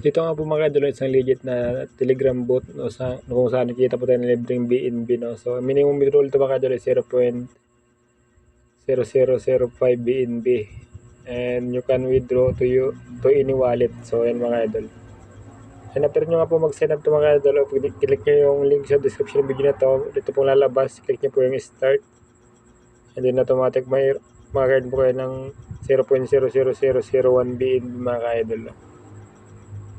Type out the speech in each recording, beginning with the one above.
Dito nga po mga idol, isang legit na Telegram bot no, kung saan nakita po tayo ng libreng BNB. No? So, minimum withdrawal ito mga idol ay 0.0005 BNB. And you can withdraw to any wallet. So, yan mga idol. And after nyo nga po mag-sign up to mga idol, click nyo yung link sa description ng video na to. Dito pong lalabas, click nyo po yung start. And then automatic may mag-earn po kayo ng 0.00001 BNB mga idol.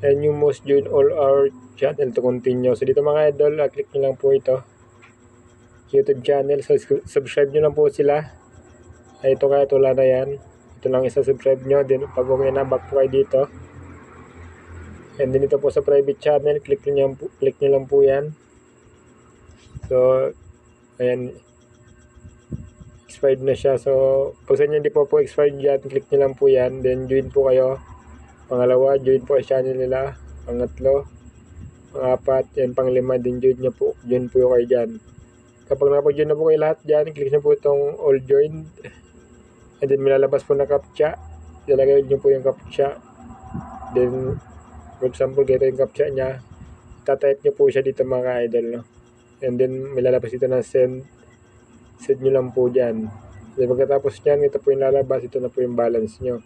And you must join all our channel to continue. So dito mga idol, click nyo lang po ito. YouTube channel. So subscribe nyo lang po sila. Ay ito kaya wala na yan. Ito lang isa-subscribe nyo. Then pag okay na, back po kayo dito. And then ito po sa private channel, click nyo lang po yan. So, ayan. Expired na siya. So, pag sa inyo hindi po expired yan, click nyo lang po yan. Then join po kayo. Pangalawa, join po sa channel nila. Pangatlo, pangapat, yan panglima, din join po kayo dyan. Kapag nakapag-join na po kayo lahat dyan, click nyo po itong all joined. And then milalabas po na captcha. Ilagay nyo po yung captcha. Then, for example, ganito yung captcha nya. Tatype nyo po siya dito mga idol. No? And then, milalabas dito na send. Send nyo lang po dyan. Then, pagkatapos nyan, ito po yung lalabas. Ito na po yung balance nyo.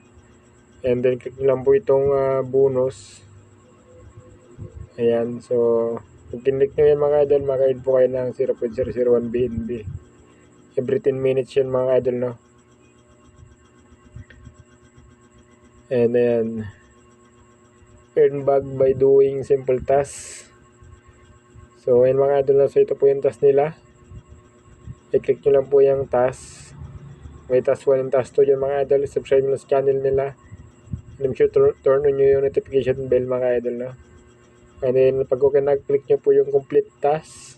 And then, click nyo lang po itong bonus. Ayan, so, pag kinlik nyo yan mga idol, maka-earn po kayo ng 0.001 BNB. Every 10 minutes yan mga idol, no? And then, earn back by doing simple tasks. So, ayan mga idol, no? So, ito po yung task nila. I-click nyo lang po yung task. May task 1 and task 2 dyan mga idol. Subscribe nyo sa channel nila. And I'm sure turn on nyo yung notification bell mga idol, no? And then, pag okay na, click nyo po yung complete task.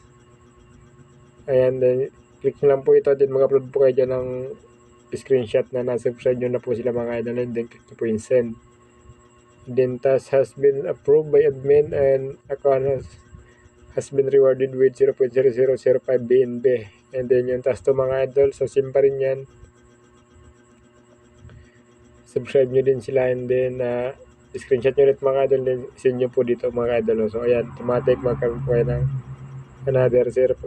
Ayan, then, click nyo lang po ito. Then, mag-upload po kayo dyan ng screenshot na nasa-subscribe nyo na po sila mga idol. And then, click nyo po yung send. And then, task has been approved by admin and account has been rewarded with 0.0005 BNB. And then, yung task to mga idol. So, simple rin yan. Subscribe nyo din sila. And then, screenshot nyo ulit mga idol, then send nyo po dito mga idol. So ayan, automatic magkaroon po kayo ng another 0.005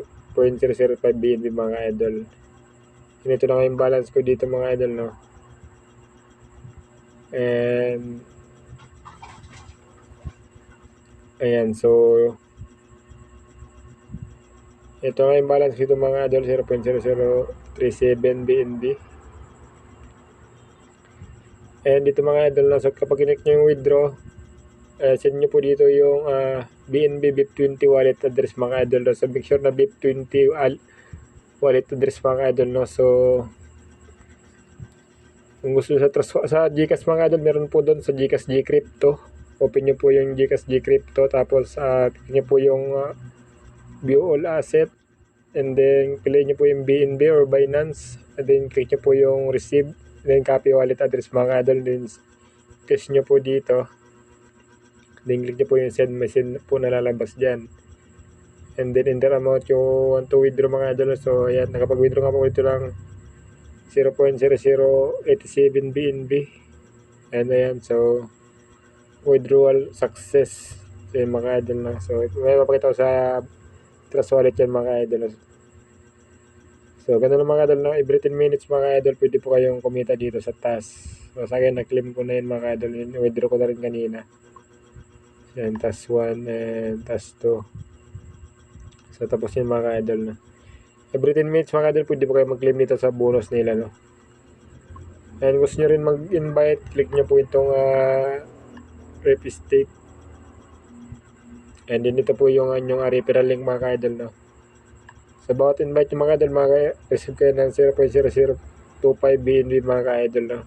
BNB mga idol. And ito na nga yung balance ko dito mga idol, no? And ayan, so ito nga yung balance dito mga idol, 0.0037 BNB. And dito mga idol, so kapag kinlik nyo yung withdraw, send nyo po dito yung BNB BIP20 wallet address mga idol. So make sure na BIP20 wallet address mga idol, no? So kung gusto sa GCash mga idol, meron po doon sa GCash Gcrypto. Open nyo po yung GCash Gcrypto, tapos click nyo po yung view all asset, and then pili nyo po yung BNB or Binance, and then click nyo po yung receive, then copy wallet address mga idol, then paste nyo po dito, then click nyo po yung send message po na lalabas dyan, and then enter amount yung want to withdraw mga idol. So ayan, nakapag-withdraw nga po ito lang 0.0087 BNB, and ayan, so withdrawal success. So yun mga idol na, so may mapakita ko sa Trust Wallet yan mga idol. So, ganun lang mga idol, no? Every 10 minutes mga idol, pwede po kayong kumita dito sa task. So, sa akin, na-claim ko na yun mga idol. Withdraw ko na rin kanina. Yan, task 1 and task 2. So, tapos yun mga idol, no? Every 10 minutes mga idol, pwede po kayo mag-claim dito sa bonus nila, no? And gusto nyo rin mag-invite, click nyo po itong rep state. And then ito po yung referral link mga idol, no? Sa bawat invite yung mga idol, receive kayo ng 0.0025 BNB mga idol, no?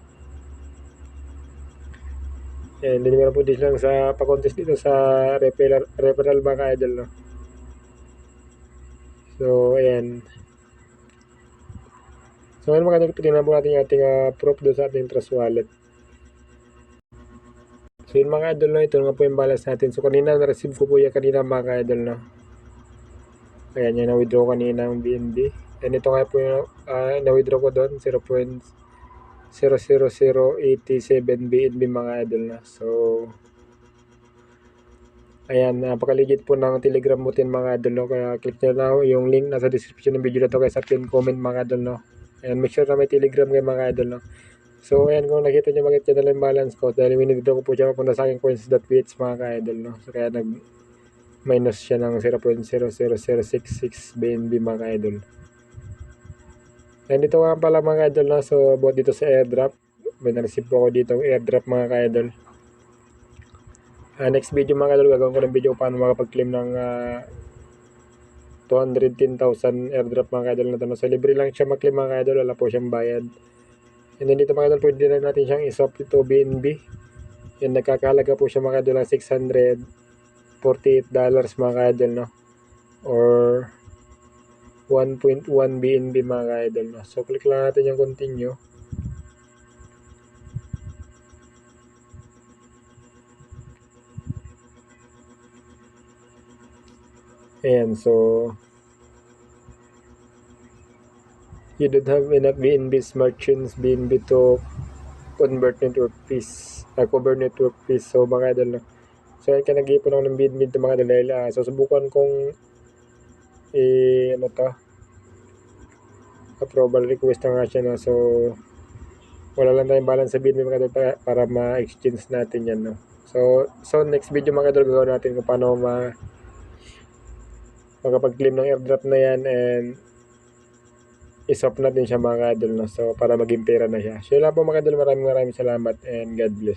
And then meron po din lang sa pa-contest dito sa referral mga idol, no? So ayan. So ngayon mga idol, tingnan po natin yung ating proof doon sa ating Trust Wallet. So yun mga idol, no? Ito nga po yung balance natin. So kanina na-receive ko po yan kanina mga idol, no? Ayan, yung na-withdraw kanina ng BNB. And ito nga po yung na-withdraw ko doon, 0.00087 BNB mga idol na. So, Ayan, napaka-legit po ng Telegram button mga idol, no? Kaya click nyo na yung link nasa description ng video na to, kaya sa pin comment mga idol, no? Ayan, make sure na may Telegram kayo mga idol, no? So ayan, kung nakita nyo bakit yan na lang balance ko, dahil winidraw ko po siya papunta sa aking coins.ph mga ka-idol, no? So kaya nag-minus siya ng 0.00066 BNB mga ka-idol. And dito nga pala mga idol, no? So about dito sa airdrop, may na-receive po ako dito airdrop mga ka-idol. Next video mga idol, gagawin ko ng video paano makapag-claim ng 210,000 airdrop mga idol na ito. So libre lang siya mag-claim mga idol, wala po siyang bayad. And then dito mga idol, pwede na natin siyang iswap ito BNB. Yan, nagkakahalaga po siya mga idol ng $648 mga idol, no? Or 1.1 BNB mga idol, no? So click lang natin yung continue. Ayan, so you don't have enough BNB Smart Chains BNB to convert network fees, cover network fees. So mga idol, no? So ayan, kaya nag-iipon ako ng BNB to mga idol dahil susubukan kong ano to, approval request na nga siya, no? So wala lang tayong balance sa BNB mga idol para ma-exchange natin yan, no? So next video mga idol, gagawin natin kung paano makapag-claim ng airdrop na yan and iswap natin siya mga idol, no? So para maging pera na siya. So yun lang po mga idol, maraming salamat and God bless.